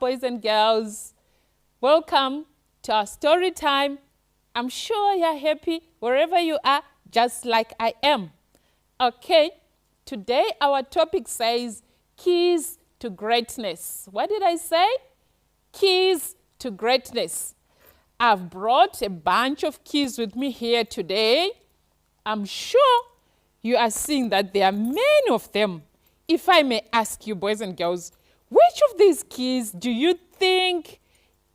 boys and girls. Welcome to our story time. I'm sure you're happy wherever you are, just like I am. Okay, today our topic says keys to greatness. What did I say? Keys to greatness. I've brought a bunch of keys with me here today. I'm sure you are seeing that there are many of them. If I may ask you, boys and girls, which of these keys do you think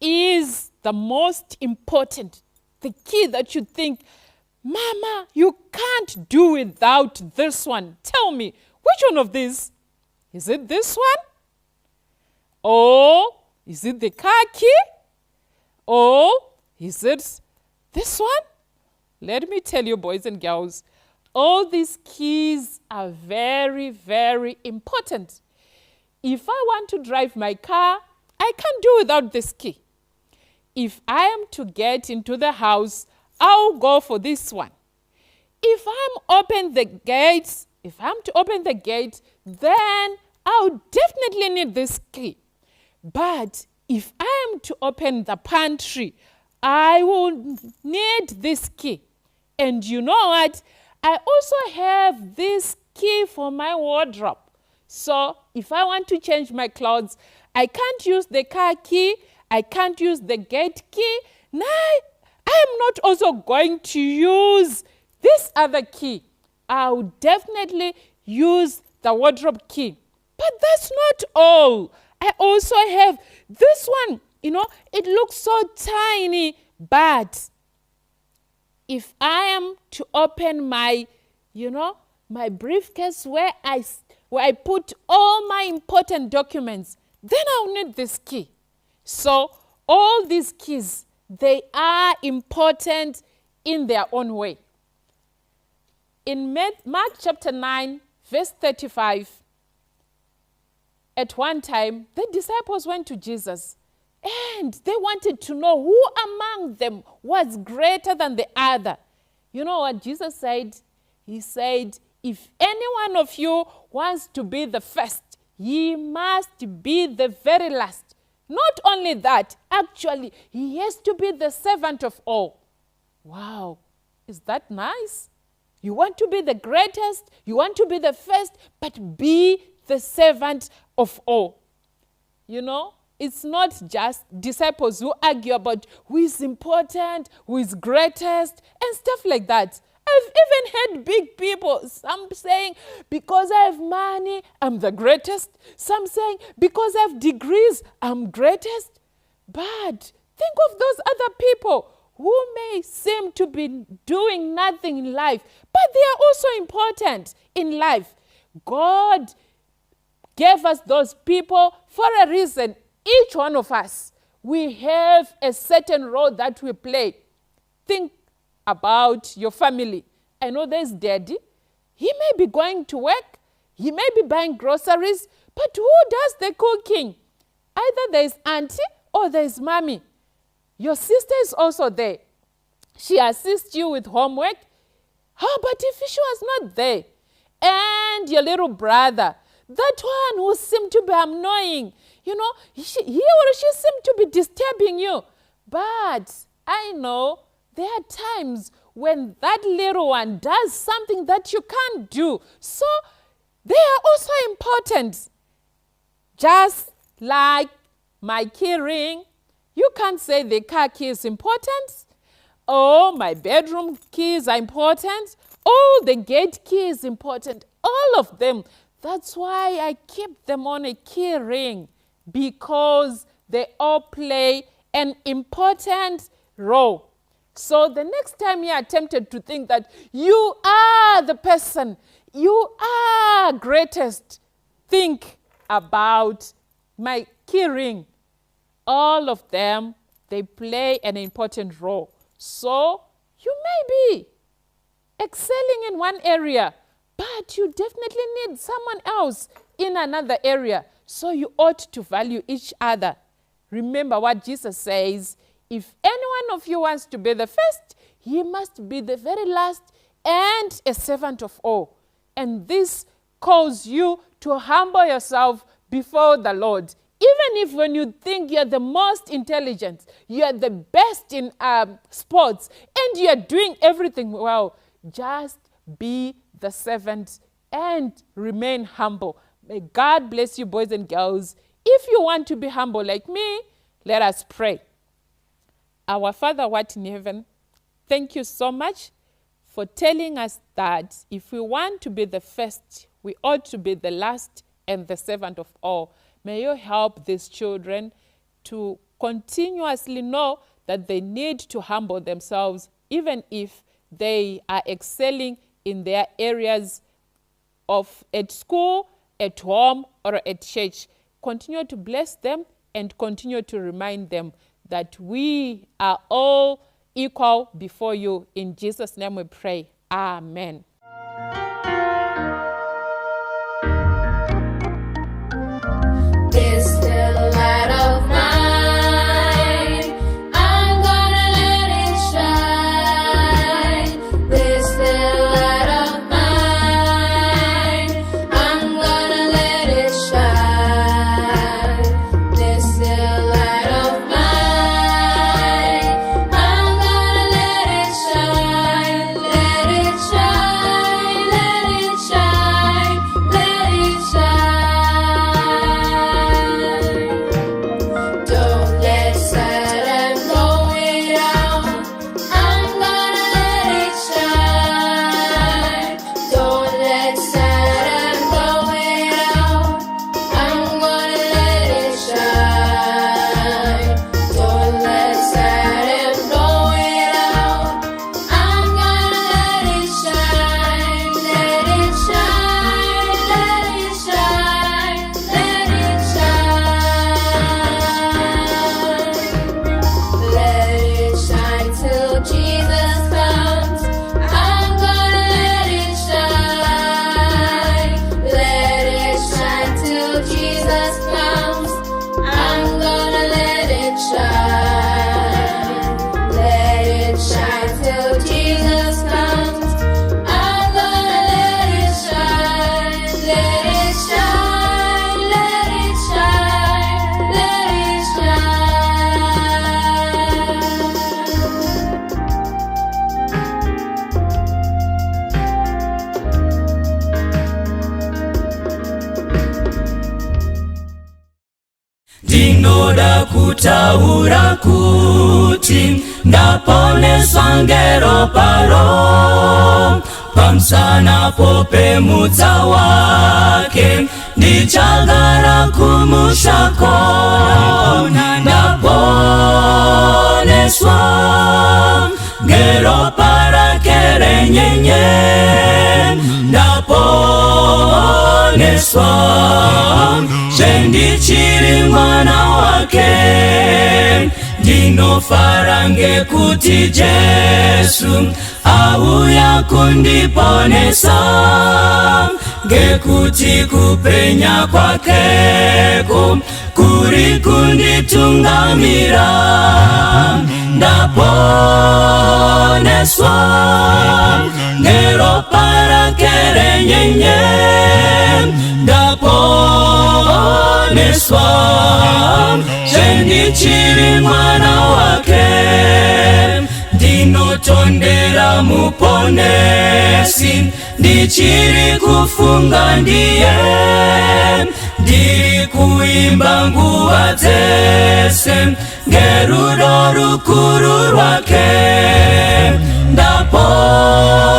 is the most important? The key that you think, Mama, you can't do without this one. Tell me, which one of these? Is it this one? Or is it the car key? Or is it this one? Let me tell you, boys and girls, all these keys are very, very important. If I want to drive my car, I can't do without this key. If I am to get into the house, I'll go for this one. If I'm to open the gate, then I'll definitely need this key. But if I am to open the pantry, I will need this key. And you know what? I also have this key for my wardrobe. So if I want to change my clothes, I can't use the car key. I can't use the gate key. No, I am not also going to use this other key. I'll definitely use the wardrobe key. But that's not all. I also have this one. It looks so tiny, but if I am to open my briefcase where I put all my important documents, then I'll need this key. So all these keys, they are important in their own way. In Mark chapter 9, verse 35, at one time, the disciples went to Jesus and they wanted to know who among them was greater than the other. You know what Jesus said? He said, if any one of you wants to be the first, he must be the very last. Not only that, actually, he has to be the servant of all. Wow, is that nice? You want to be the greatest, you want to be the first, but be the servant of all. It's not just disciples who argue about who is important, who is greatest, and stuff like that. I've even heard big people, some saying, because I have money, I'm the greatest. Some saying, because I have degrees, I'm greatest. But think of those other people who may seem to be doing nothing in life, but they are also important in life. God gave us those people for a reason. Each one of us, we have a certain role that we play. Think about your family. I know there's daddy. He may be going to work. He may be buying groceries. But who does the cooking? Either there's auntie or there's mommy. Your sister is also there. She assists you with homework. How about if she was not there? And your little brother, that one who seemed to be annoying, he or she seemed to be disturbing you. But I know there are times when that little one does something that you can't do. So they are also important. Just like my key ring, you can't say the car key is important. Oh, my bedroom keys are important. Oh, the gate key is important. All of them. That's why I keep them on a key ring, because they all play an important role. So the next time you are tempted to think that you are the person, you are greatest, think about my key ring. All of them, they play an important role. So you may be excelling in one area, but you definitely need someone else in another area. So you ought to value each other. Remember what Jesus says, if any one of you wants to be the first, he must be the very last and a servant of all. And this calls you to humble yourself before the Lord. Even if when you think you're the most intelligent, you're the best in sports, and you're doing everything well, just be the servant and remain humble. May God bless you, boys and girls. If you want to be humble like me, let us pray. Our Father who art in heaven, thank you so much for telling us that if we want to be the first, we ought to be the last and the servant of all. May you help these children to continuously know that they need to humble themselves, even if they are excelling in their areas of at school, at home, or at church. Continue to bless them and continue to remind them that we are all equal before you. In Jesus' name we pray. Amen. This little light of mine, I'm gonna let it shine. This little light of mine, I'm gonna let it shine. This little light of mine, I'm gonna let it shine. Let it shine, let it shine, let it shine. Don't let Satan blow it out. I'm gonna let it shine. Don't let Satan blow it out. I'm gonna let it shine. Don't let Satan blow it out. I'm gonna let it shine. Let it shine. Let it shine. Let it shine. Let it shine till Jesus comes. I'm gonna let it shine. Let it shine till Jesus comes. I'm gonna let it shine. Let it shine till Jesus comes. I'm gonna let it shine. Let it shine. Let it shine. Let it Ndinoda kutaura kuti ndaponeswa ngero paro pamsana popemudza wake ndichagara kumushako ndaponeswa ngero parake renyenye ndaponeswa sendichiri mwana wake ndinofara ngekuti Jesu auya kundiponesa ngekuti kupenya kwakeko kuri kunditungamira ndaponeswa ngero parake renyenye ndaponeswa sendichiri mwana wake ndinotondera muponesi ndichiri kufunga ndiye ndiri kuimba nguva dzese ngerudo rukuru rwake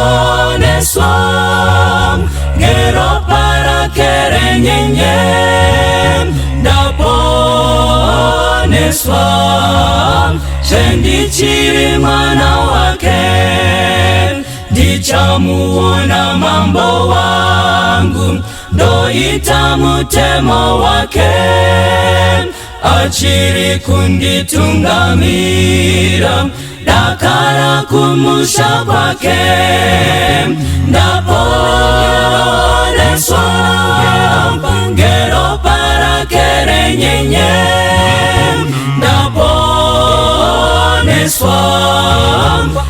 ndaponeswa ngero parake renyenye ndaponeswa sendichiri mwana wake ndichamuona mambo wangu ndoita mutemo wake achiri kunditungamira dakara kumusha kwake ndaponeswa ngero parake renyenye ndaponeswa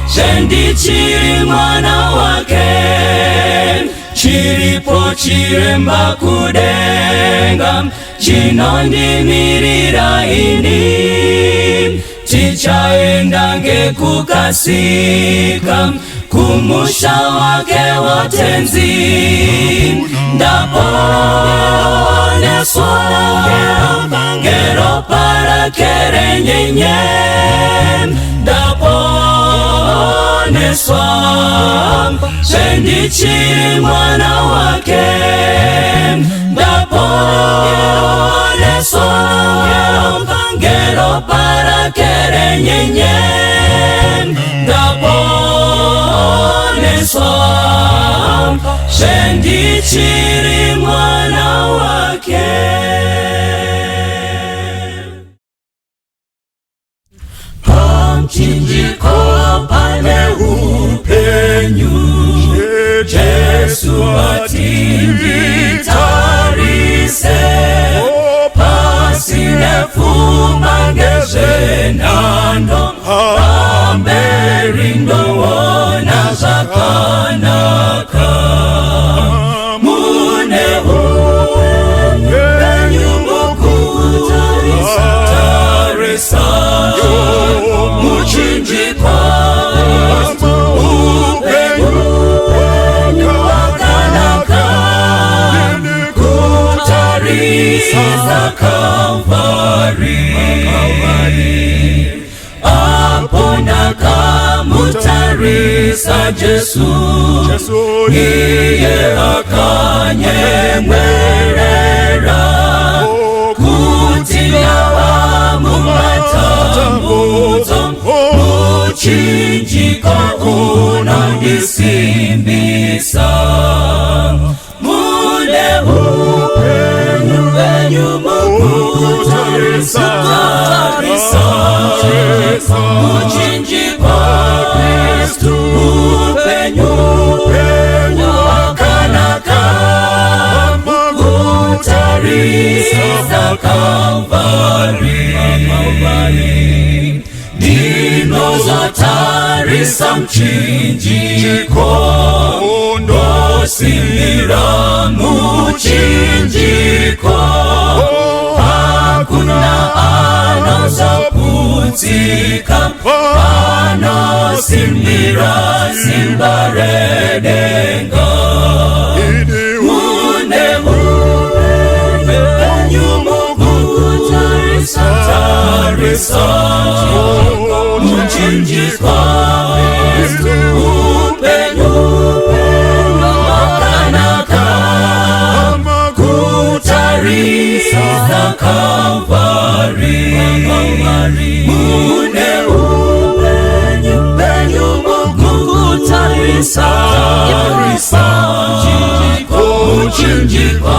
sendichiri mwana wake chiri chiripo chiremba kudenga chinondimirira ini, tichaenda ngekukasika kumusha wake wotenzi. Ndaponeswa ngero para kerenyenye, ndaponeswa sendichiri mwana wake, ndaponeswa ngero para kerenyenye, ndaponeswa sendichiri mwana wake. Pamchinjiko pane upenyu, Jesu atinditarise, pasine fuma ngezvenando, pamberi ndoona zvakanaka. Mune upenyu mukutarisa, muchinjikwa upenyu wakanaka, kutarisa Kalvari. Apo ndakamutarisa Jesu, iye akanyemwerera, kuti ndava mumatambudzo, muchinjiko unondisimbisa. Mune upenyu mukutarisa, muchinjiko Kristu, upenyu wakanaka, kutarisa Kalvari. Ndinozotarisa mchinjiko, ndosimbira muchinjiko, hakuna anozoputsika, anosimbira simba redenga. Mune upenyu mukutarisa, muchinjiko Kristu, upenyu wakanaka, kutarisa Kalvari. Mune upenyu mukutarisa, muchinjiko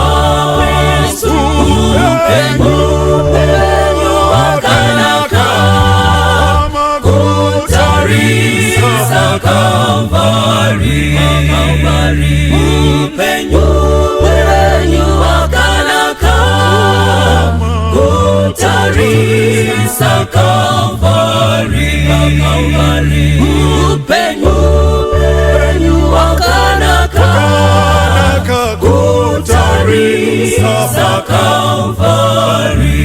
Kristu, upenyu wakanaka, kutarisa Kalvari. Upenyu wakanaka, kutarisa Kalvari. Upenyu wakanaka, kutarisa Kalvari.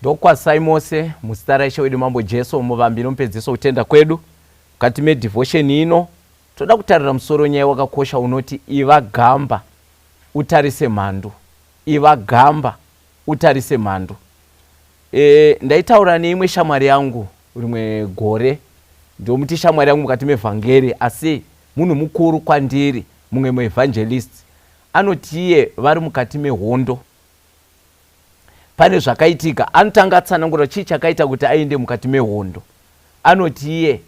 Ndokwasai mose muzita raIshe wedu Mambo Jesu, muvambi nomupedzisa kutenda kwedu. Mukati medevotion ino toda kutarira musoro nyaya wakakosha unoti iva gamba utarise mhando. Iva gamba utarise mhando. Ndaitaura neimwe shamwari yangu rimwe gore, ndomuti shamwari yangu mukati mevhangeri, asi munhu mukuru kwandiri, mumwe muevangelist, anoti iye vari mukati mehondo. Pane zvakaitika, anotanga atsanangura chii chakaita kuti aende mukati mehondo. Anoti iye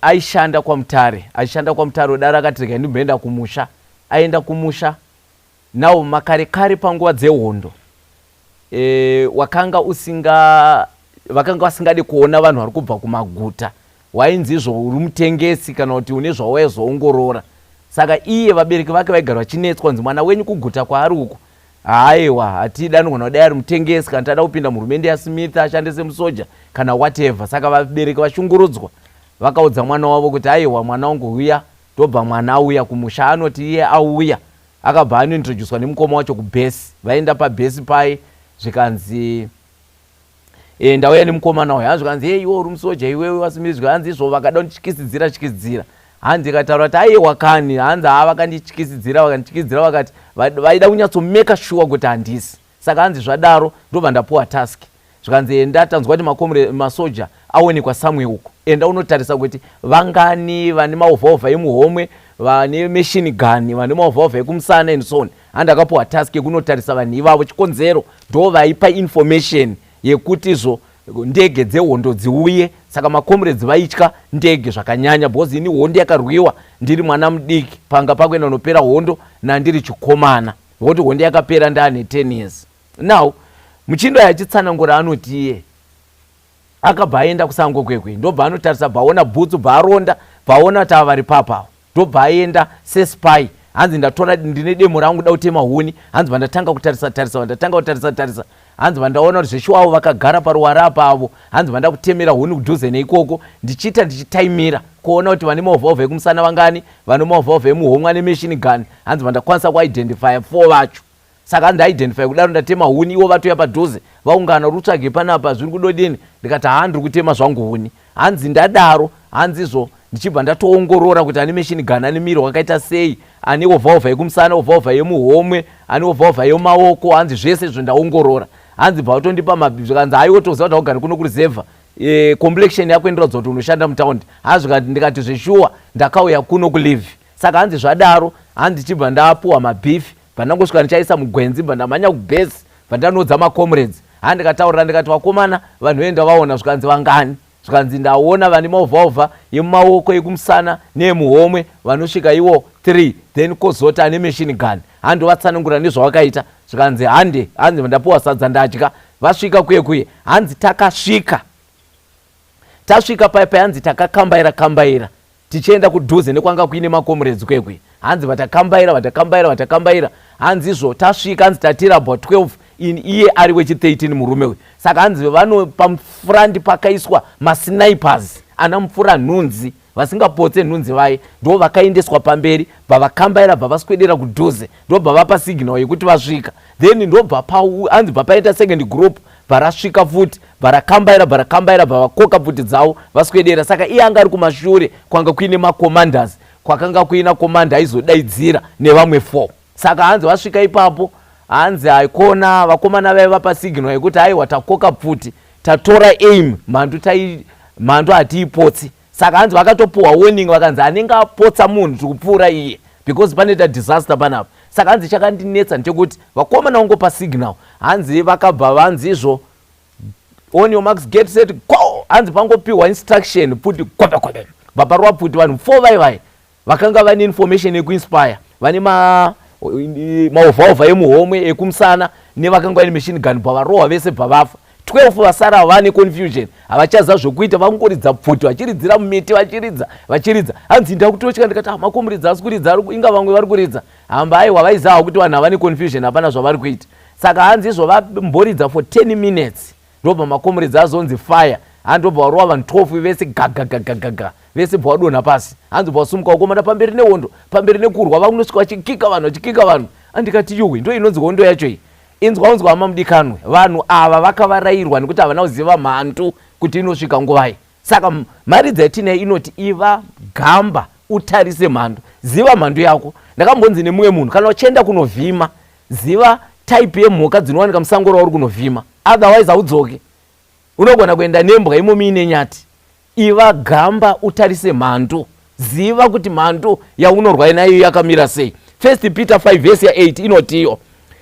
aishanda kwamutare, dare akati regai ndimboenda kumusha. Aenda kumusha, nawo makare kare panguva dzehondo, vakanga vasingadi kuona vanhu vari kubva kumaguta, wainzi izvo uri mutengesi kana kuti une zvawaizoongorora. Saka iye vabereki vake vaigara vachinetswa, nzi mwana wenyu kuguta kwaari uko, haiwa hatidi, anogona kudai ari mutengesi kana tada kupinda muhurumende yaSmith ashande semusoja kana whatever. Saka vabereki vashungurudzwa, vakaudza mwana wavo kuti aiwa mwana wangu uya, ndobva mwana auya kumusha, anoti iye auya akabva anointroducwa nemukoma wacho kubhesi. Vaenda pabhesi pai zvikanzi ndauya nemukomana uyu, hanzi zvikanzi iwe uri musoja iwewe wasimirizwa, hanzi izvo vakada kundityisidzira hanzi ikataura kuti aiwa kani, hanzi vakandityisidzira vakati vaida kunyatsomeka shuwa kuti handisi. Saka hanzi zvadaro ndobva ndapuwa task, zvikanzi enda tanzwa kuti masoja aonekwa samwe uko, enda unotarisa kuti vangani vane maovhaovha emuhomwe, vane machine gun, vane maovhaovha ekumusana and so on. Handi akapuwa task yekunotarisa vanhu ivavo, chikonzero ndo vaipa information yekuti izvo ndege dzehondo dziuye. Saka makomrades vaitya ndege zvakanyanya, because ini hondo yakarwiwa ndiri mwana mudiki, panga pakuenda nopera hondo nandiri chikomana, nokuti hondo yakapera ndaane 10 years. Now muchindo yachitsanangura anoti iye akabva aenda kusango kwekwe, ndobva anotarisa bvaona bhutsu, bvaaronda bvaona kuti ava vari papavo, ndobva aenda sespy. Hanzi ndatora ndine demo rangu da kutema huni, hanzi vandatanga kutarisa, hanzi vandaona kuti zveshuwa avo vakagara paruwara apavo, hanzi vanda kutemera huni kudhuze neikoko, ndichitaimira kuona kuti vane maovhaovha ekumusana vangani, vane maovhaovha emuhomwe ane machine gun, hanzi vandakwanisa kuidentify 4 vacho. Saka hanzi aidentify kudaro ndatema huni, iwo vatoya padhuze vaungana rutsvage panapa zviri kudodini, ndikati handiri kutema zvangu huni. Hanzi ndadaro, hanzi izvo ndichibva ndatoongorora kuti ane machine gun ane miri wakaita sei, ane ovhaovha yekumusana, ovhaovha yemuhomwe, ane ovhaovha yemaoko, hanzi zvese izvo ndaongorora. Hanzi bva vatondipa mabhibhi, kanzi aiwotoziva kuti augari kuno kurizevha, complexion yako inoratidza kuti unoshanda mutaundi. Hanzi ndikati zveshuwa ndakauya kuno kulive. Saka hanzi zvadaro, hanzi chibva ndapuwa mabhifi, vandangosvika ndichaisa mugwenzi, bva ndamhanya kubhesi, bva ndanodza macomrades. Handi ndikataurira ndikati vakomana vanhu enda vaona, zvikanzi vangani, zvikanzi ndaona vane maovhaovha yemumaoko, ekumusana neemuhomwe, vanosvika iwo 3, then kozota ane machine gun. Handi vatsanangura nezvavakaita, zvikanzi hanzi ndapuwa sadza ndadya. Vasvika kuye hanzi tasvika pai hanzi takakambaira tichienda kudhuze nekwanga kuine macomrades kwekwe. Hanzi vatakambaira hanzi izvo tasvika, hanzi tatira about 12 iye ari wechi13 murume uyu. Saka hanzi vano pamfurandi pakaiswa masnipers ana mupfura nhunzi, vasingapotse nhunzi vaye, ndo vakaendeswa pamberi, bvavakambaira bvavaswedera kudhuze, ndobva vapa signal yekuti vasvika, then ndobva hanzi bvapaita second group bvarasvika futi, bvarakambaira bvavakoka pfuti dzavo vaswedera. Saka iye anga ari kumashure kwanga kuine macommanders, kwakanga kuina komanda aizodaidzira nevamwe 4. Saka hanzi vasvika ipapo, hanzi aikona vakomana vaiva pasignal yekuti aiwa takoka pfuti, tatora aim, mhando hatiipotsi. Saka hanzi vakatopuwa warning, vakanzi anenge apotsa munhu tikupfuura iye, because panoita disaster panapa. Saka hanzi chakandinetsa ndechekuti vakomana vangopa signal, hanzi vakabva vanzi izvo on your marks get set go, hanzi pangopiwa instruction pfuti kope. Vaparwa pfuti vanhu 4 vaivai vakanga vane information yekuinspire, vane maovhaovha emuhomwe ekumusana, nevakanga vane machine gun, bvavarohwa vese bvavafa. 12 vasara vane confusion, havachaziva zvokuita, vangoridza pfuti vachiridzira mumiti, vachiridza. Hanzi ndakutotya ndikati makomrades asi kuridza, inga vamwe vari kuridza, hamba aiwa vaiziva kuti vanhu havane confusion, hapana zvavari kuita. Saka hanzi izvo vamboridza for 10 minutes, ndobva makomrades azonzi fire. Hanzi ndobva varohwa vanhu 12 vese gagagagagaga, vese bva vadonha pasi. Hanzi bva vasumuka vakomana pamberi nehondo, pamberi nekurwa, vakunosvika vachikika vanhu. Andikati yuwi ndo inonzi hondo yacho iyi. Inzwa hama mudikanwe, vanhu ava vakavarayirwa nekuti havana kuziva mhandu kuti inosvika nguvai. Saka mari dzatinei inoti iva gamba, utarise mhando, ziva mhando yako. Ndakambonzi nemumwe munhu, kana uchienda kunovhima, ziva type yemhuka dzinowanika musango rauri kunovhima, otherwise haudzoke. Unogona kuenda nembwa imomi ine nyati. Iva gamba, utarise mhando, ziva kuti mhando yaunorwa nayo yakamira sei. 1 Peter 5 verse 8 inoti iyo,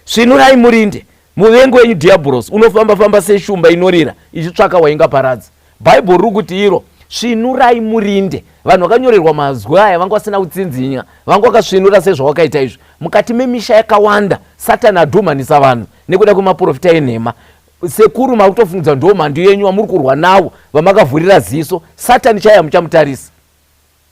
svinurai murinde muvengi wenyu diabolos, unofamba seshumba inorira ichitsvaka waingaparadza. Bhaibheri riri kuti iro, svinurai murinde. Vanhu vakanyorerwa mazwi aya vanga vasina kutsinzinya, vanga vakasvinura sezvavakaita izvo. Mukati memisha yakawanda Satani adhumanisa vanhu nekuda kwemaprofita enhema. Sekuru makutofungudza ndo mhando yenyu vamuri kurwa navo, vamakavhurira ziso, Satani chaiya muchamutarisa.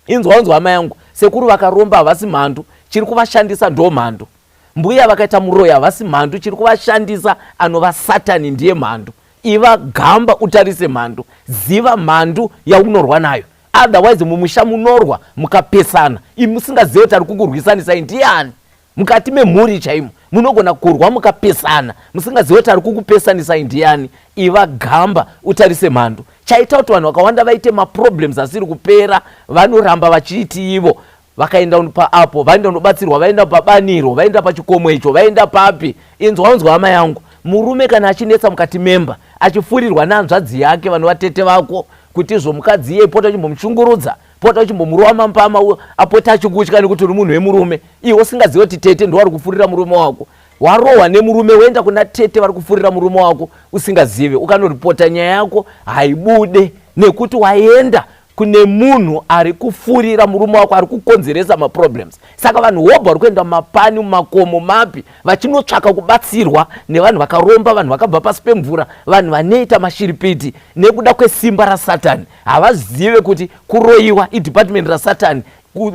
Inzwa hama yangu, sekuru vakaromba havasi mhando, chiri kuvashandisa ndo mhando. Mbuya vakaita muroya havasi mhando, chiri kuvashandisa anova Satani ndiye mhando. Iva gamba, utarise mhando, ziva mhando yaunorwa nayo. otherwise mumusha munorwa mukapesana, imi musingazive kuti ari kukurwisanisai ndiani. Mukati memhuri chaimo munogona kurwa mukapesana, musingazive kuti ari kukupesanisai ndiani. Iva gamba, utarise mhando. Chaita kuti vanhu vakawanda vaite maproblems asiri kupera, vanoramba vachiiti ivo vakaenda paapo, vaenda kunobatsirwa, vaenda pabaniro, vaenda pachikomo icho, vaenda papi. Inzwa hama yangu, murume kana achinetsa mukati memba, achifurirwa nehanzvadzi yake vanhu vatete vako, kuti izvo mukadzi iye pota uchimbomushungurudza, pota uchimbomuruva mampama, apota achikutya nekuti uri munhu wemurume, iwe usingazive kuti tete ndo vari kufurira murume wako. Warohwa nemurume woenda kuna tete vari kufurira murume wako usingazive, ukanoripota nyaya yako haibude nekuti waenda kune munhu ari kufurira murume wako, ari kukonzeresa maproblems. Saka vanhu hobva vari kuenda mapani, mumakomo, mapi, vachinotsvaka kubatsirwa nevanhu vakaromba, vanhu vakabva pasi pemvura, vanhu vanoita mashiripiti nekuda kwesimba raSatani. Havazive kuti kuroyiwa idepartment raSatani,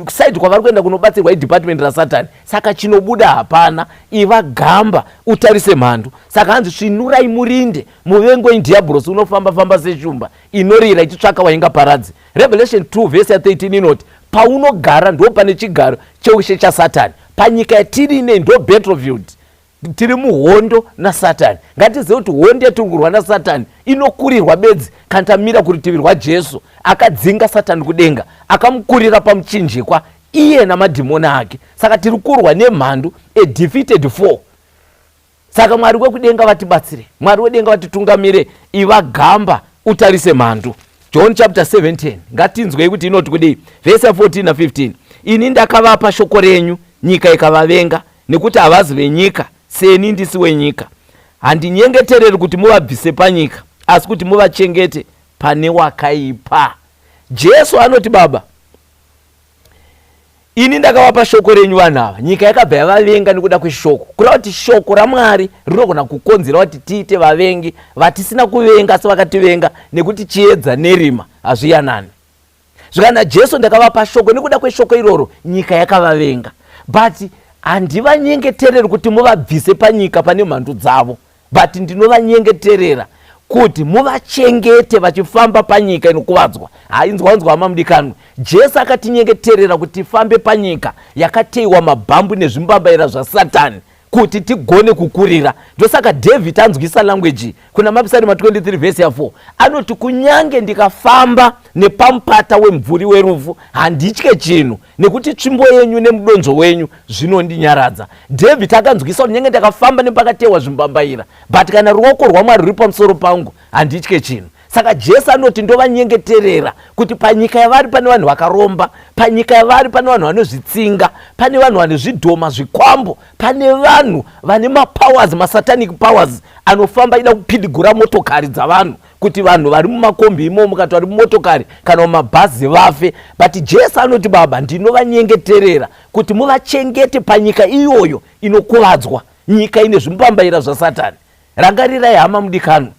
kusaidi kwavari kuenda kunobatsirwa idepartment raSatani. Saka chinobuda hapana. Iva gamba, utarise mhando. Saka hanzi svinurai murinde, muvengo indhiabhurosi unofamba seshumba inorira ichitsvaka waingaparadzi. Revelation 2 verse 13 inoti paunogara ndo pane chigaro cheushe chaSatani. Panyika yatiri ine ndo battlefield, tiri muhondo naSatani. Ngatizive kuti hondo yatungurwa naSatani inokurirwa bedzi kana tamira kurutivi rwaJesu, akadzinga Satani kudenga, akamukurira pamuchinjikwa iye namadhimoni ake. Saka tiri kurwa nemhando, a defeated foe. Saka Mwari wekudenga vatibatsire, Mwari wedenga vatitungamire. Iva gamba, utarise mhando. John chapter 17 ngatinzwei kuti inoti kudii, verse 14 na 15. Ini ndakavapa shoko renyu, nyika ikavavenga, nekuti havazi venyika seni ndisi wenyika. Handinyengetereri kuti muvabvise panyika, asi kuti muvachengete pane wakaipa. Jesu anoti Baba, ini ndakavapa shoko renyu vanhu ava, nyika yakabva yavavenga nekuda kweshoko. Kureva kuti shoko raMwari rinogona kukonzera kuti tiite vavengi, vatisina kuvenga asi vakativenga nekuti chiedza nerima hazviyanani. Zvikana Jesu ndakavapa shoko, nekuda kweshoko iroro nyika yakavavenga, but handivanyengetereri kuti muvabvise panyika pane mhando dzavo, but ndinovanyengeterera kuti muvachengete vachifamba panyika inokuvadzwa. Inzwa hama mudikanwa, Jesu akatinyengeterera kuti tifambe panyika yakateiwa mabhambu nezvimbambaira zvaSatani kuti tigone kukurira. Ndosaka David anzwisa language kuna Mapisarima 23 verse 4 anoti kunyange ndikafamba nepamupata wemvuri werufu handitye chinhu, nekuti tsvimbo yenyu nemudonzvo wenyu zvinondinyaradza. David akanzwisa kunyange ndakafamba nepakatewa zvimbambaira, but kana ruoko rwaMwari ruri pamusoro pangu handitye chinhu. Saka Jesu anoti ndovanyengeterera kuti panyika yavari pane vanhu vakaromba, panyika yavari pane vanhu vanozvitsinga, pane vanhu vane zvidhoma, zvikwambo, pane vanhu vane mapowers, masatanic powers anofamba ida kupidigura motokari dzavanhu kuti vanhu vari mumakombi imomo kana vari mumotokari kana mumabhazi vafe. But Jesu anoti Baba, ndinovanyengeterera kuti muvachengete panyika iyoyo inokuvadzwa, nyika ine zvimbambaira zvaSatani. Rangarirai hama mudikanwa,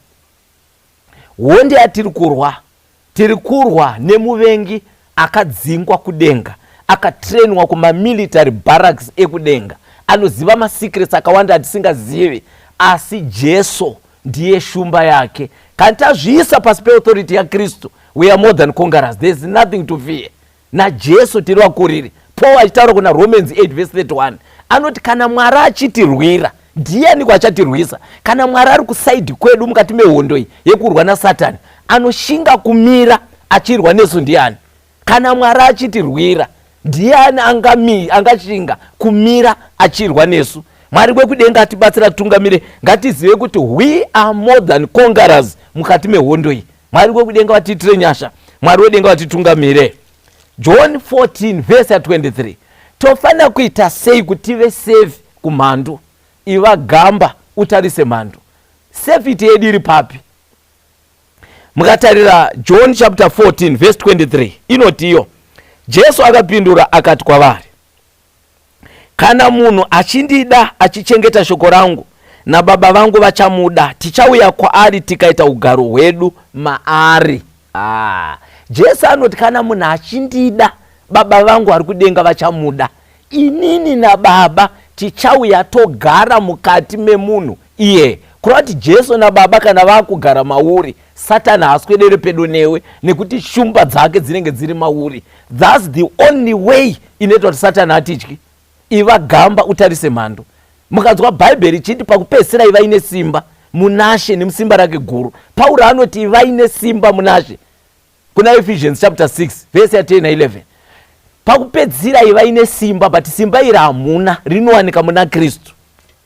honde yatiri kurwa, tiri kurwa nemuvengi akadzingwa kudenga, akatrenwa kumamilitary barracks ekudenga, anoziva masecrets akawanda atisingazivi, asi Jesu ndiye shumba yake. Kana tazviisa pasi peauthority yaKristu, we are more than conquerors, there is nothing to fear. NaJesu tiri vakuriri. Paul achitaura kuna Romans 8 verse 31 anoti kana Mwari achitirwira, ndiani kwachatirwisa? Kana Mwari ari kusaidi kwedu mukati mehondo iyi yekurwa naSatani, anoshinga kumira achirwa nesu ndiani? Kana Mwari achitirwira, ndiani angashinga kumira achirwa nesu? Mwari wekudenga atibatsira tungamire. Ngatizive kuti we are more than conquerors mukati mehondo iyi. Mwari wekudenga vatitire nyasha, Mwari wedenga vatitungamire. John 14 verse 23 tofana kuita sei kuti tive safe kumhando? Iva gamba, utarise mhando. Safety yedu iri papi? Mukatarira John chapter 14 verse 23 inoti iyo, Jesu akapindura akati kwavari, kana munhu achindida achichengeta shoko rangu, naBaba vangu vachamuda, tichauya kwaari tikaita ugaro hwedu maari. Jesu anoti kana munhu achindida, Baba vangu vari kudenga vachamuda, inini naBaba tichauya togara mukati memunhu iye. kureva kuti Jesu naBaba kana vakugara mauri, Satani haaswedere pedo newe nekuti shumba dzake dzinenge dziri mauri. That's the only way inoita kuti Satani atityi. Iva gamba utarise mhando. Mukanzwa Bhaibheri chiti pakupedzisira iva ine simba munashe nemusimba rake guru. Pauro anoti iva ine simba munashe kuna Ephesians chapter 6 verse 10 na 11. Pakupedzisira iva ine simba, but simba iri hamuna, rinowanika muna Kristu.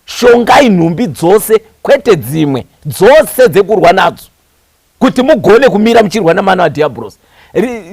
Shongai nhumbi dzose, kwete dzimwe dzose dzekurwa nadzo kuti mugone kumira muchirwa namana wadhiabhurosi.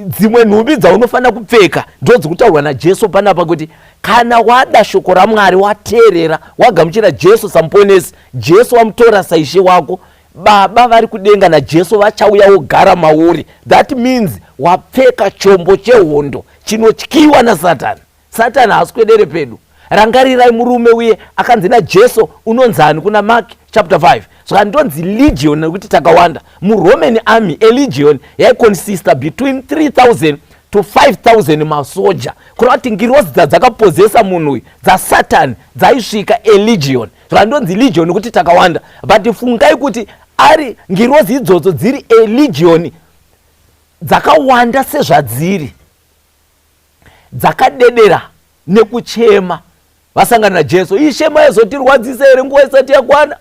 Dzimwe nhumbi dzaunofanira kupfeka ndo dzikutaurwa naJesu panapa kuti kana wada shoko raMwari, wateerera, wagamuchira Jesu samuponesi, Jesu wamutora saishe wako, Baba vari kudenga naJesu vachauya wogara mauri. That means wapfeka chombo chehondo chinotyiwa naSatani. Satani haaswedere pedu. Rangarirai murume uye akanzi naJesu unonzani kuna Mark chapter 5. Saka ndonzi legion nekuti takawanda. Muroman army, a legion yaiconsista between 3,000 to 5,000 masoja. Kureva kuti ngirozi dzakapozesa munhu uyu dzaSatani dzaisvika a legion. Saka ndonzi legion nekuti takawanda. But fungai kuti ari ngirozi idzodzo dziri a legion dzakawanda sezvadziri, dzakadedera nekuchema vasangana naJesu. Ishema yezotirwadzisa here nguva isati yakwana?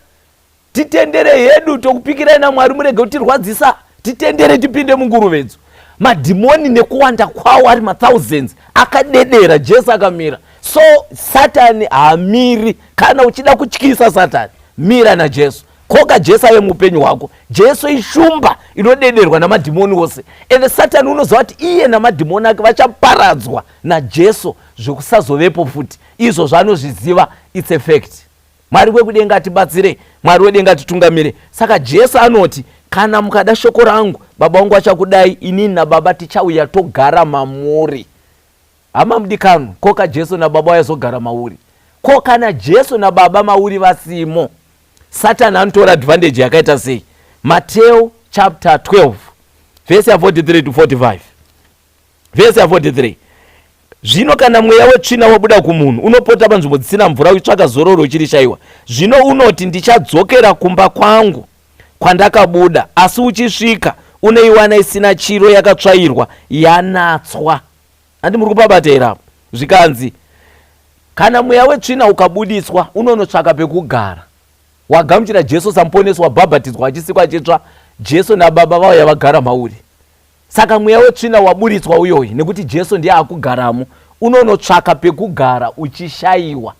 Titendere hedu tokupikirai naMwari murege kutirwadzisa, titendere tipinde munguruvedzo. Madhimoni nekuwanda kwawo ari ma-thousands akadedera, Jesu akamira. So Satani haamiri. Kana uchida kutyisa Satani, mira naJesu. Koka Jesu ave mupenyu hwako. Jesu ishumba inodederwa namadhimoni ose. Ende Satani unoziva kuti iye namadhimoni ake vachaparadzwa naJesu zvekusazovepo futi. Izvo zvanozviziva, it's a fact. Mwari wekudenga atibatsire, Mwari wedenga atitungamire. Saka Jesu anoti kana mukada shoko rangu, Baba wangu achakudai, inini naBaba tichauya togara mamuri. Hama mudikanu, koka Jesu naBaba vayazogara mauri. Ko kana Jesu naBaba mauri vasimo, Satani anotora advantage yakaita sei? Mateo chapter 12 verse 43 to 45. Verse 43. Zvino kana mweya wetsvina wabuda kumunhu, unopota panzvimbo dzisina mvura uchitsvaka zororo uchirishaiwa. Zvino unoti ndichadzokera kumba kwangu kwandakabuda, asi uchisvika unoiwana isina chiro, yakatsvairwa, yanatswa. Handi muri kupabata here apo? Zvikanzi kana mweya wetsvina ukabudiswa, unonotsvaka pekugara. Wagamuchira Jesu samuponesi, wabhabhatidzwa achisikwa achitsva, Jesu naBaba vauya vagara mauri. Saka mweya wetsvina waburitswa uyoyi, nekuti Jesu ndiye akugaramo, unonotsvaka pekugara uchishayiwa.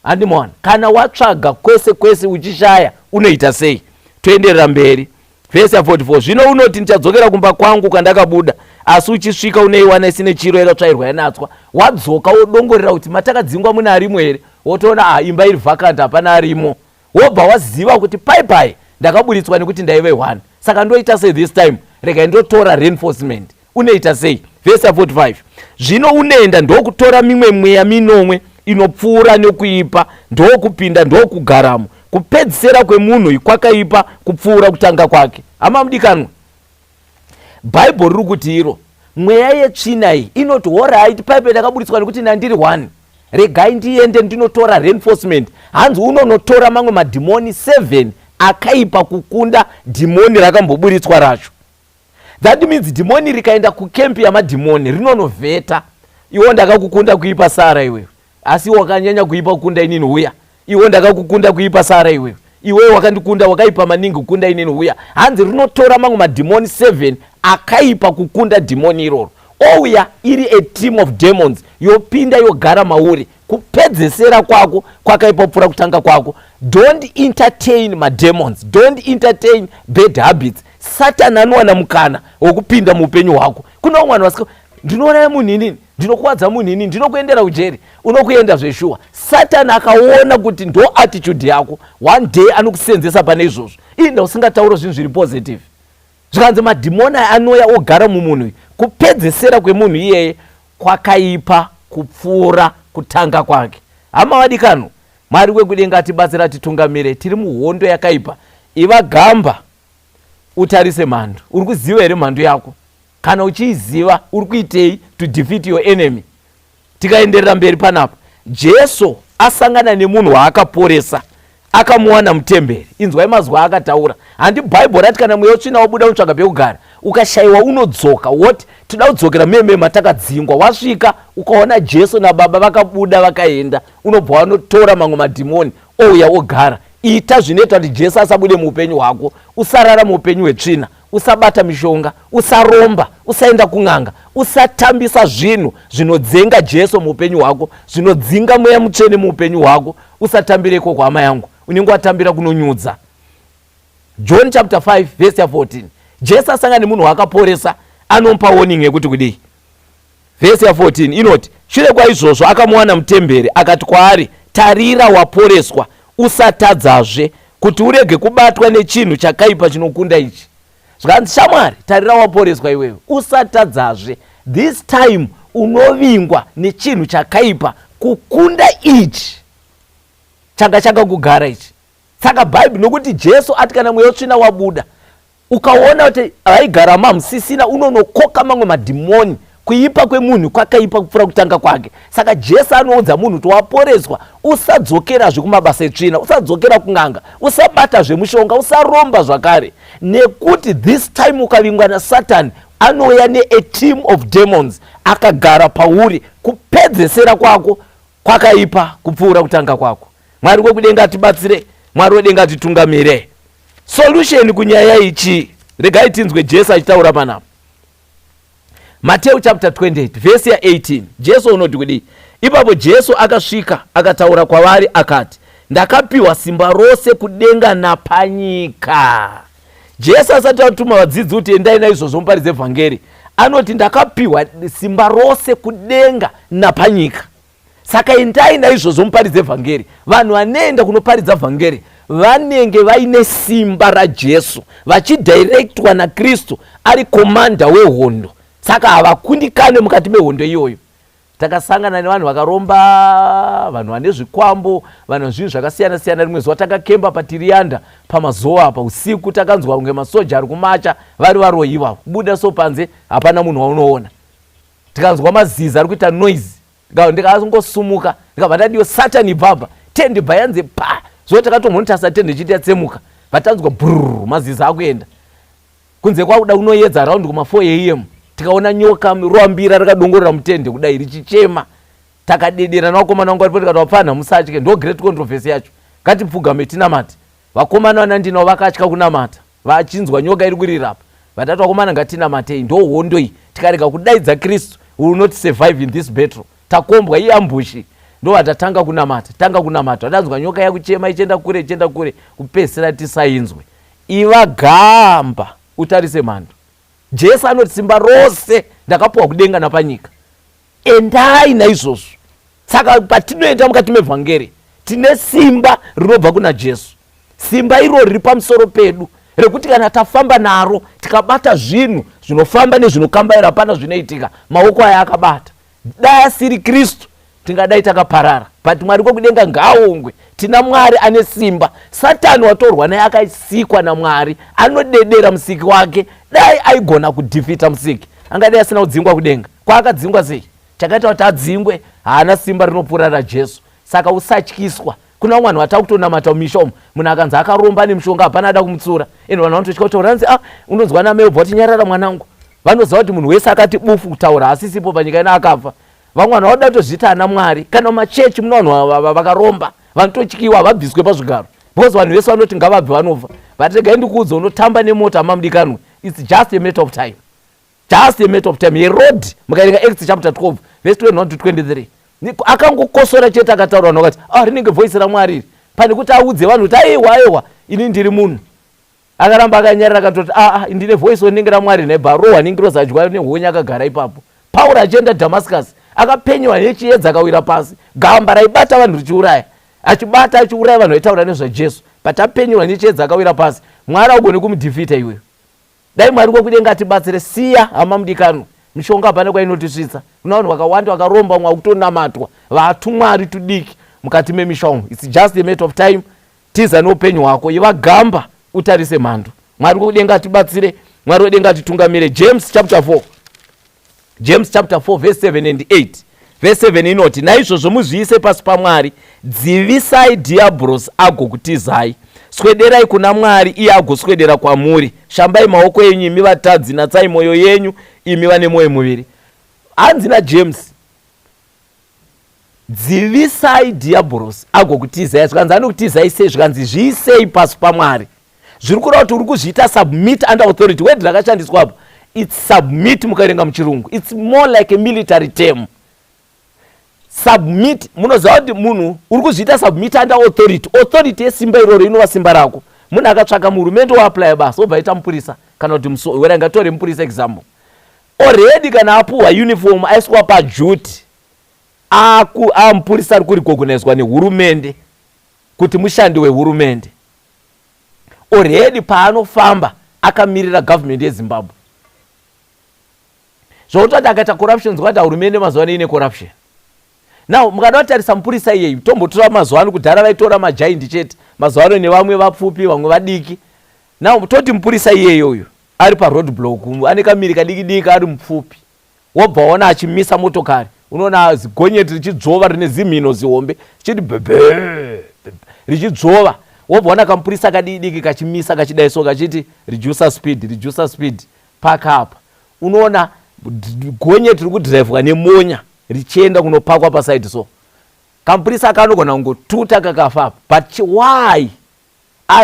Handimona, kana watsvaga kwese kwese uchishaya, unoita sei? Toenderera mberi. Verse 44. Zvino unoti ndichadzokera kumba kwangu kwandakabuda, asi uchisvika unoiwana isine chiro, yakatsvairwa, yanatswa. Wadzoka wodongorera kuti matakadzingwa muna arimo here, wotoona imba iri vacant, hapana arimo. Wobva waziva kuti pai ndakaburitswa nekuti ndaive 1. Saka ndoita sei this time? Rega ndotora reinforcement. Unoita sei? Verse 45. Zvino unoenda ndokutora mimwe mweya minomwe inopfuura nekuipa, ndokupinda ndokugaramo. Kupedzisira kwemunhu kwakaipa kupfuura kutanga kwake. Hama mudikanwa, Bhaibheri riri kuti iro mweya yetsvina iyi inoti alright, paipe ndakaburitswa nekuti ndandiri 1. Regai ndiende ndinotora reinforcement. Hanzi unonotora mamwe madhimoni 7 akaipa kukunda dhimoni rakamboburitswa racho. That means dhimoni rikaenda kukempi yamadhimoni rinonovheta. Iwo ndakakukunda kuipa Sara iwewe, asi wakanyanya kuipa kukunda inini uya. Iwo ndakakukunda kuipa Sara iwewe, iwewe wakandikunda wakaipa maningi kukunda inini uya. Hanzi rinotora mamwe madhimoni 7 akaipa kukunda dhimoni iroro. Ouya iri a team of demons yopinda yogara mauri. Kupedzesera kwako kwakaipa kupfuura kutanga kwako. Don't entertain mademons, don't entertain bad habits. Satani anowana mukana wokupinda muupenyu hwako. Kuna umwe vanhu ndinouraya munhu inini, ndinokuwadza munhu inini, ndinokuendera ujeri, unokuenda zveshuwa. Satani akaona kuti ndo attitude yako, one day anokusenzesa pane izvozvo. Inda usingataura zvinhu zviri positive. Zvikanzi madhimoni anouya ogara mumunhu, kupedzesera kwemunhu iyeye kwakaipa kupfuura kutanga kwake. Hama vadikano, Mwari wekudenga atibatsira atitungamire. Tiri muhondo yakaipa. Iva gamba utarise mhando. Uri kuziva here mhando yako? Kana uchiiziva uri kuitei to defeat your enemy? Tikaenderera mberi panapa, Jesu asangana nemunhu waakaporesa. akamuwana mutemberi. Inzwai mazwi akataura. Handi Bible rati kana mweya utsvina wabuda unotsvaga pekugara, ukashayiwa unodzoka. Woti toda kudzokera meme matakadzingwa. Wasvika ukaona Jesu naBaba vakabuda vakaenda, unobva wanotora mamwe madhimoni ouya ogara. Ita zvinoita kuti Jesu asabude muupenyu hwako. Usarara muupenyu hwetsvina, usabata mishonga, usaromba, usaenda kun'anga, usatambisa zvinhu zvinodzenga Jesu muupenyu hwako, zvinodzinga mweya mutsvene muupenyu hwako. Usatambireko kwahama yangu, unenge watambira kunonyudza. John chapter 5 verse 14. Jesu asangana nemunhu wakaporesa, anomupa warning yekuti kudii. Verse 14 inoti, shure kwaizvozvo akamuwana mutemberi akati kwaari, tarira waporeswa, usatadzazve kuti urege kubatwa nechinhu chakaipa chinokunda ichi. Zvakanzi shamwari, tarira waporeswa iwewe, usatadzazve. This time unovingwa nechinhu chakaipa kukunda ichi changa chakakugara ichi. Saka Bhaibheri, nokuti Jesu ati kana mweya utsvina wabuda, ukaona kuti vaigara mamusisina, unonokoka mamwe madhimoni. Kuipa kwemunhu kwakaipa kupfuura kutanga kwake. Saka Jesu anoudza munhu kuti waporeswa, usadzokerazve kumabasa etsvina, usadzokera kun'anga, usabata zvemushonga, usaromba zvakare. Nekuti this time ukavingwa naSatani, anouya ne-a team of demons, akagara pauri kupedzesera kwako kwakaipa kupfuura kutanga kwako. Mwari wekudenga atibatsire, Mwari wedenga atitungamire. Solution kunyaya ichi, regai tinzwe Jesu achitaura panapa. Matthew chapter 28 verse 18. Jesu unoti kudii? Ipapo Jesu akasvika akataura kwavari akati, ndakapiwa simba rose kudenga napanyika. Jesu asati atuma vadzidzi kuti endai naizvozvo muparidze vhangeri, anoti ndakapiwa simba rose kudenga napanyika. Saka endai naizvozvo muparidze vhangeri. Vanhu vanoenda kunoparidza vhangeri vanenge vaine simba raJesu, vachidirectwa naKristu ari komanda wehondo. Saka havakundikane mukati mehondo iyoyo. Takasangana nevanhu vakaromba, vanhu vane zvikwambo, vanhu zvinhu zvakasiyana siyana. Rimwe zuva takakemba paTirianda pamazuva apa usiku, takanzwa kunge masoja ari kumacha vari varoyiwa, kubuda so panze hapana munhu waunoona. Tikanzwa mazizi ari kuita noise, ndikangosumuka ndikabva ndadiyo Satani baba tende bhayanze pa zo takatomhonotasa tende chiti yatsemuka, vatanzwa brrr mazizi akuenda kunze kwakuda unoyedza around kuma 4 am. Tikaona nyoka roambira rakadongorera mutende kudai richichema. Takadedera nawakomana wangu aripo tikati wapana musatye, ndo great controversy yacho. Ngatipfugame tinamate. Vakomana vanandinawo vakatya kunamata, vachinzwa nyoka iri kurirapa. Vatati vakomana ngatinamatei, ndo hondo iyi. Tikarega kudaidza Kristu, we will not survive in this battle. Takombwa iambushi, ndo vatatanga kunamata. Tanga kunamata, vatanzwa nyoka yakuchema ichienda kure, kupedzisira tisainzwe. Iva gamba utarise mhando. Jesu anoti simba rose ndakapiwa kudenga napanyika, endai naizvozvo. Saka patinoenda mukati mevhangeri tine simba rinobva kuna Jesu. Simba iro riri pamusoro pedu rekuti kana tafamba naro tikabata zvinhu zvinofamba nezvinokambaira pana zvinoitika, maoko aya akabata. Dai asiri Kristu tingadai takaparara. But Mwari kwekudenga ngaaongwe, tina Mwari ane simba. Satani watorwa naye akaisikwa naMwari, anodedera musiki wake. Dai aigona kudhifita musiki, angadai asina kudzingwa kudenga. Kwaakadzingwa sei? Chakaita kuti adzingwe, haana simba rinopfuura raJesu. Saka usatyiswa. Kuna mwana watakutonamata mumisha umu, munhu akanzi akaromba nemushonga hapana ada kumutsura. Eno vanhu vanototya kutaura, vanzi unonzwa namai ubva tinyarara mwanangu. Vanoziva kuti munhu wese akati bufu kutaura asisipo panyika ina akafa. Vamwe vanhu vauda kutozviita ana Mwari. Kana mumachechi muna vanhu vakaromba, vanototyiwa vabviswe pazvigaro. Because vanhu vese vanoti ngavabve vanofa. Vategai ndikuudza unotamba nemota mamudikanwe. It's just a matter of time. Just a matter of time. Herod mukaerenga Acts chapter 12 verse 21 to 23. Akangokosora chete akataura vanhu vakati, rinenge voice raMwari. Pane kuti audze vanhu kuti aiwa ini ndiri munhu. Akaramba akanyarara akatoti ndine voice rinenge raMwari nebharowa ningirosadya nehonya akagara ipapo. Pauro achienda Damascus akapenyewa nechiedza akawira pasi, gamba raibata vanhu richiuraya, achibata achiuraya vanhu vaitaura nezvaJesu. But apenyewa nechiedza akawira pasi, Mwari augone kumudhifita iweyo. Dai Mwari kwekudenga atibatsire. Siya hama mudikano, mishonga hapana kwainotisvitsa. Kuna vanhu vakawanda vakaromba mwakutonamatwa, vatumwari tudiki mukati memisha umu. It's just a matter of time. Tiza neupenyu hwako, iva gamba utarise mhando. Mwari kwekudenga atibatsire, Mwari wedenga atitungamire. James chapter 4 verse 7 and 8. Verse 7 inoti, naizvozvo muzviise pasi paMwari, dzivisai dhiabhurosi agokutizai, swederai kuna Mwari iye agoswedera kwamuri, shambai maoko enyu imi vatadzi, natsai mwoyo yenyu imi vane mwoyo muviri. Hanzi naJames, dzivisai dhiabhurosi agokutizai. Zvikanzi anokutizai sei? Zvikanzi zviisei pasi paMwari. Zviri kureva kuti uri kuzviita submit under authority. Word rakashandiswa apo, it's submit mukaerenga muchirungu. It's more like a military term. Submit, munoziva kuti munhu uri kuzviita submit under authority. Authority yesimba iroro inova simba rako. Munhu akatsvaka murumende waapply basa obva aita mupurisa, kana kuti wera ngatore mupurisa example. Already kana apuhwa uniform aiswa pajuti, amupurisa ari kurigogonezwa nehurumende kuti mushandi wehurumende. Already paanofamba akamirira government yeZimbabwe. Zvokutoti akaita corruption, zvakati hurumende mazuva ano ine corruption. Now mukada kutarisa mupurisa iyeyu, tombotora mazuva ano, kudhara vaitora majaindi chete, mazuva ano nevamwe vapfupi vamwe vadiki. Now toti mupurisa iyeyoyo ari paroad block, ane kamiri kadiki diki ari mupfupi, wobva waona achimisa motokari, unoona zigonyeti richidzova rine zimhino zihombe chiti bebe richidzova, wobva waona kamupurisa kadiki kachimisa kachidaiso kachiti reducer speed park up. Unoona gonyeti riri kudhiraivwa nemonya richienda kunopakwa pasaidi. So kamupurisa kanogona kungotuta kakafa, but why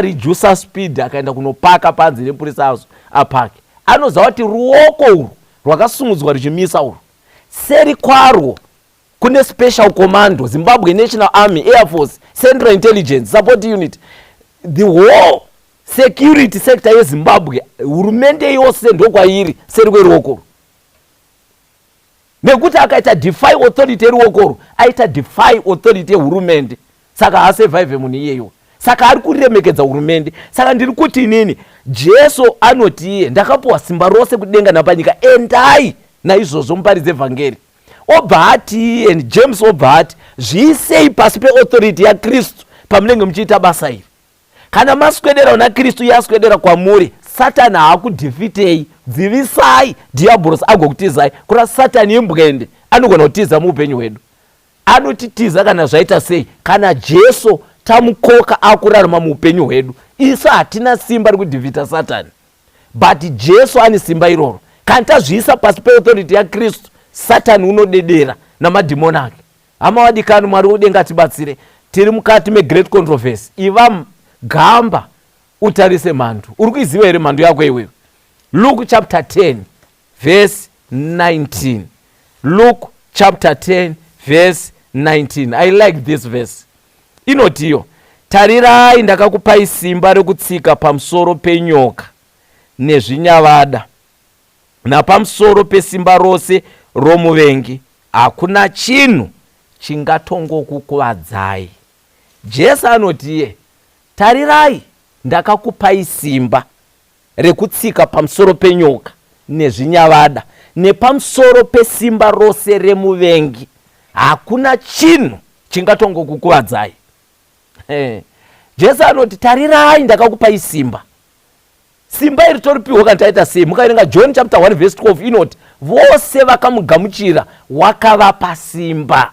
reducer speed akaenda kunopaka panze nepurisa azo apake? Anoziva kuti ruoko urwu rwakasungudzwa ruchimisa urwu, seri kwarwo kune special commando, Zimbabwe National Army, Air Force, Central Intelligence Support Unit, the whole security sector yeZimbabwe, hurumende yose ndokwairi seri kweruoko. Nekuti akaita defy authority yeruoko, aita defy authority yehurumende, saka hasurvive munhu iyeyo. Saka ari kuriremekedza hurumende. Saka ndiri kuti inini, Jesu anoti iye, ndakapuhwa simba rose kudenga napanyika, endai naizvozvo muparidze evhangeri. Obva ati iye, James obva ati, zviisei pasi peauthority yaKristu pamunenge muchiita basa iri. Kana maswedera una Kristu yaswedera kwamuri, Satani haakudhifitei. Dzivisai dhiabhurosi agokutizai. Kura Satani imbwende, anogona kutiza muupenyu hwedu. Anotitiza kana zvaita sei? Kana Jesu tamukoka akurarama muupenyu hwedu. Isu hatina simba rekudhivhita Satani, but Jesu ane simba iroro. Kana tazviisa pasi peauthority yaKristu, Satani unodedera namadhimoni ake. Hama wadikani, Mwari udenga atibatsire. Tiri mukati megreat controversy. Iva gamba utarise mhandu. Uri kuiziva here mhandu yako iwewe? Luke chapter 10 verse 19. Luke chapter 10 verse 19. I like this verse. Inotiyo, tarirai ndakakupai simba rekutsika pamusoro penyoka nezvinyavada napamusoro pesimba rose romuvengi, hakuna chinhu chingatongokukuvadzai. Jesu anotiye, tarirai ndakakupai simba rekutsika pamusoro penyoka nezvinyavada nepamusoro pesimba rose remuvengi, hakuna chinhu chingatongokukuvadzai. Jesu anoti tarirai ndakakupai simba. Simba iri toripiwa kana taita sei? Mukaerenga John chapter 1 verse 12 inoti vose vakamugamuchira wakavapa simba.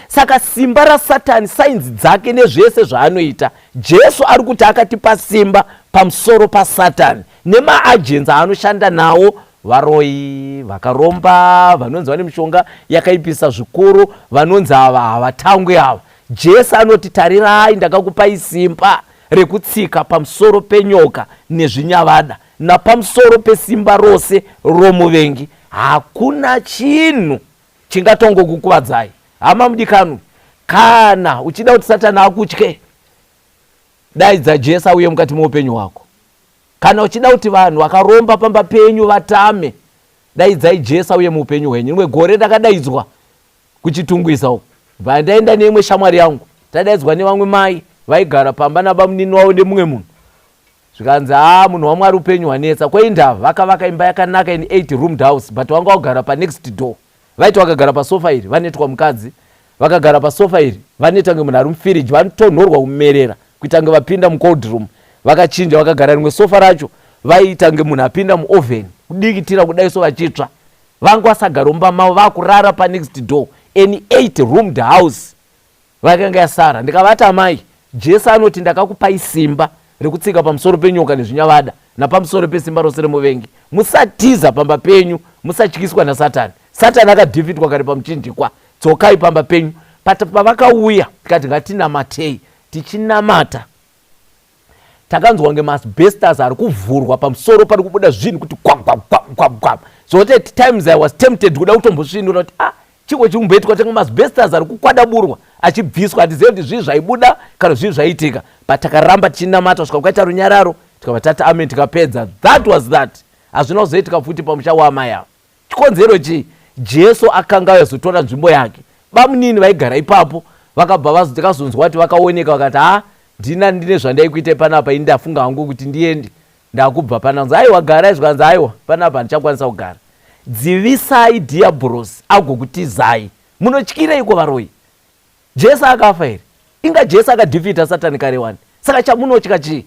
Saka simba raSatani, sainzi dzake nezvese zvaanoita, Jesu ari kuti akatipa simba pamusoro paSatani nemaagenzi anoshanda nawo, varoi, vakaromba, vanonzi vane mishonga yakaipisa zvikuru, vanonzi ava havatangwe ava. Jesu anoti tarirai ndakakupai simba rekutsika pamusoro penyoka nezvinyavada napamusoro pesimba rose romuvengi, hakuna chinhu chingatongokukuvadzai. Hama mudikanu, kana uchida kuti Satani akutye, daidza Jesu auye mukati meupenyu hwako. Kana uchida kuti vanhu vakaromba pamba penyu vatame, daidzai Jesu auye muupenyu hwenyu. Rimwe gore ndakadaidzwa kuchitungwisa uko, ndaenda neimwe shamwari yangu, tadaidzwa nevamwe mai vaigara pamba nabamunini wavo nemumwe munhu. Zvikanzi munhu waMwari upenyu hwanetsa, kweinda vakavaka imba yakanaka in 8 roomed house, but wanga wagara pa next door. Vaiti vakagara pasofa iri vanetwa mukadzi, vakagara pasofa iri vaneta nge munhu ari mufiriji, vanotonhorwa kumerera kuita nge vapinda mucold room. Vakachinja vakagara rimwe sofa racho vaita nge munhu apinda muoven kudikitira kudai so vachitsva. Vanga vasagara mumba mavo, vakurara pa next door. an 8-roomed house vakanga yasara. Ndikavati amai, Jesu anoti ndakakupai simba rekutsika pamusoro penyoka nezvinyavada napamusoro pesimba rose remuvengi. Musatiza pamba penyu, musatyiswa naSatani. Satani akadhivhitwa kare pamuchinjikwa. Dzokai pamba penyu. Pavakauya tikati ngatinamatei, tichinamata takanzwa ngemasbestas ari kuvhurwa pamusoro pari kubuda zvinhu kuti kwam. So at times I was tempted kuda kutombosvinura kuti chiko chikumboitwa tenge masbestas ari kukwadaburwa achibviswa, hatizivi kuti zvii zvaibuda kana zvii zvaitika, but takaramba tichinamata kusvika kwaita runyararo, tikabva tati amen, tikapedza. That was that. Hazvina kuzoitika futi pamusha waamai avo. Chikonzero chii? Jesu akanga azotora nzvimbo yake. Bamunini vaigara ipapo vakabva tikazonzwa kuti vakaoneka vakati ndine zvandaikuita panapa, ini ndafunga hangu kuti ndiende ndakubva panapa. Aiwa garai zvikanzi aiwa panapa handichakwanisa kugara. Dzivisai diabhorosi agokutizai. Munotyirei varoi? Jesu akafa here? Inga Jesu akadhivhita Satani kare wani. Saka chamunotya chii?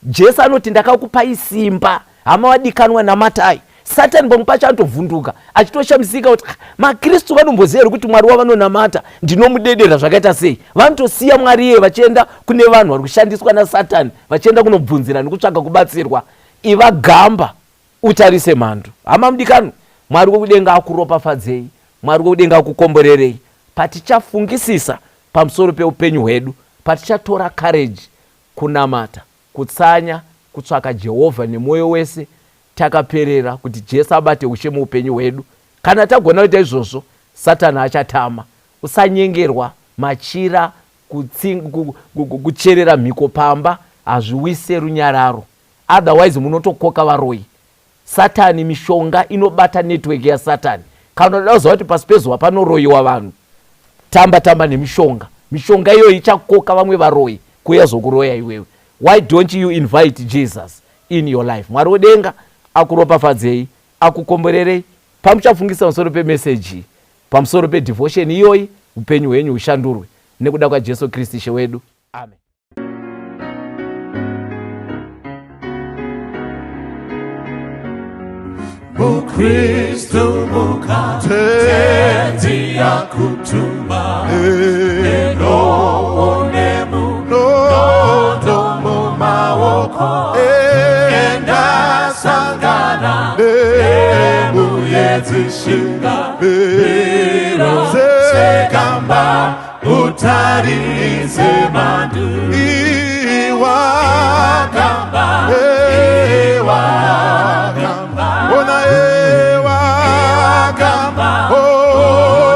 Jesu anoti ndakakupai simba, hama wadikanwa namatai. Satani pamwe pacho anotovhunduka achitoshamisika kuti maKristu vanomboziva here kuti Mwari wavanonamata ndinomudedera zvakaita sei. Vanotosiya Mwari iye vachienda kune vanhu vari kushandiswa naSatani, vachienda kunobvunzira nekutsvaga kubatsirwa. Iva gamba, utarise mhando. Hama mudikanwa, Mwari wekudenga akuropafadzei, Mwari wekudenga akukomborerei. Patichafungisisa pamusoro peupenyu hwedu, patichatora courage, kunamata, kutsanya, kutsvaka Jehovha nemwoyo wese, takaperera kuti Jesu abate ushe muupenyu hwedu. Kana tagona kuita izvozvo, Satani achatama. Usanyengerwa, machira, kucherera mhiko pamba hazviwise runyararo. Otherwise munotokoka varoi. Satani mishonga inobata network yaSatani. Kana unoda kuziva kuti pasi pezuva panoroyiwa vanhu, tamba nemishonga. Mishonga iyoyo ichakoka vamwe varoi kuuya zokuroya iwewe. Why don't you invite Jesus in your life? Mwari wedenga akuropafadzei, akukomborerei. Pamuchafungisa pamusoro pemeseji, pamusoro pedevotion iyoyi, upenyu hwenyu hushandurwe nekuda kwaJesu Kristu Ishe wedu. Amen. Mukristu mukatenzi yakutuma enonemu nondo mumaoko endasangana emuyedzishinga biro sekamba utarise mandu iwakamba ona ewakamba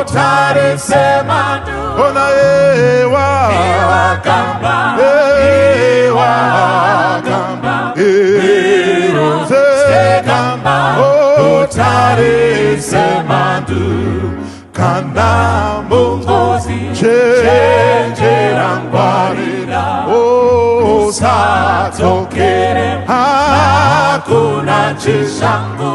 utarise mandu ona ewakamba utarise mandu kana mungozi chenjera ngwarira usatokere hakuna chishangu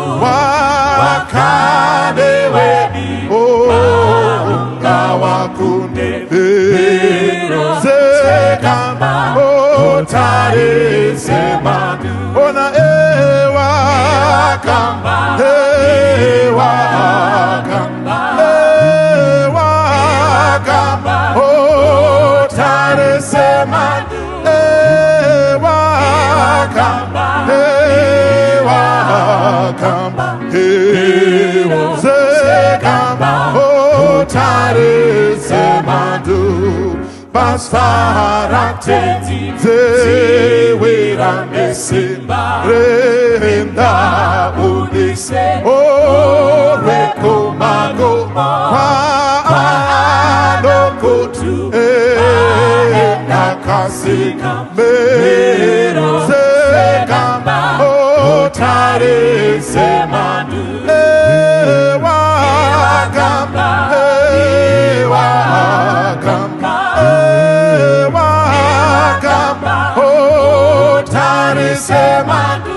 wakane weni maunga wakunde biro sekamba utarise mandu ona ewakamba utarise mandu utarise mandu pasaratenzi zewira nesimba renda unise orwekomago kwaanokotu nakasika mero sekamba utarise mandu ewakamba utarise mandu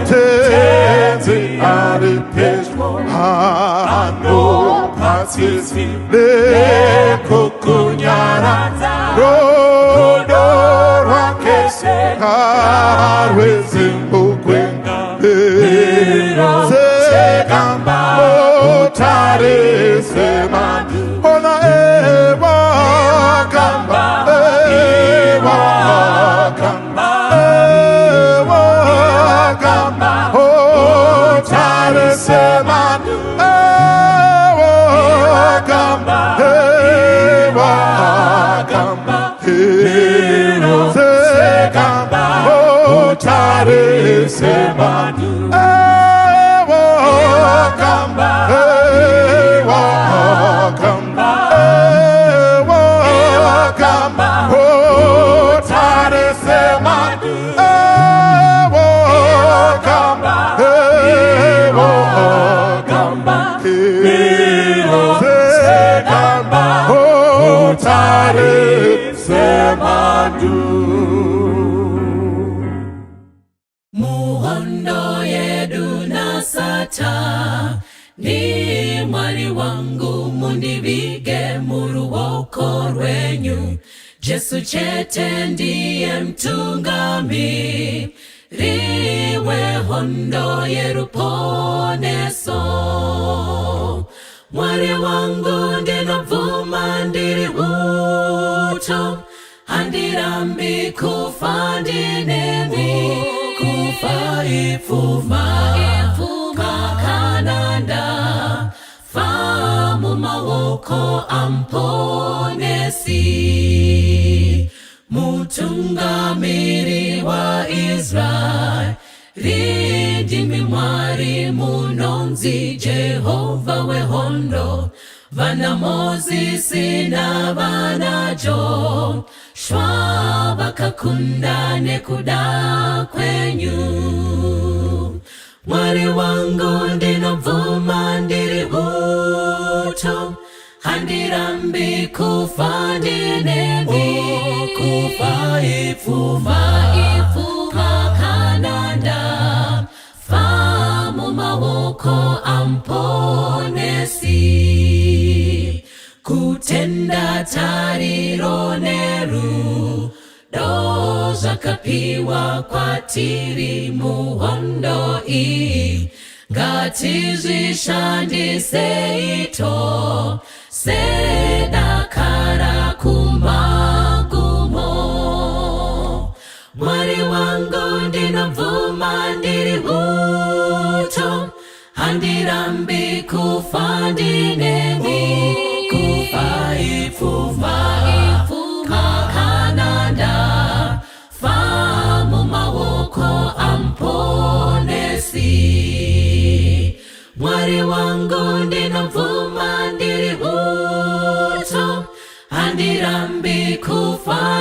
tenzi ari pedyo hano sisi lekukunyaradza rudo rwake karwezimbukwenga sekamba utarise mandu ona ewa kamba utarise mandu Semanu Kamba Kamba Kamba Tare Semanu Kamba Kamba Tare Semanu ni mwari wangu mundivige muruoko rwenyu Jesu chete ndiye mtungami riwe hondo yeruponeso mwari wangu ndinovuma ndiri uto handirambi kufa ndinemi kufa ifuma famu mawoko amponesi mutungamiri wa Israel ridimi mwari munonzi Jehova wehondo vana Mozisi na vana Jo shwa vakakundane kuda kwenyu mwari wangu ndinovuma ndiri uto handirambi kufa ndinemi kufa ifuma kananda famu mawoko amponesi kutenda tariro neru doza kapiwa kwa tiri muhondo ngatizvishandise ito sedakara kumagumo mwari wangu ndinovuma ndiri uto handirambi kufa ndinemi kufa ifuma kananda famu mawoko amponesi mwari wangu ndinovuma ndiri uto handirambi kufa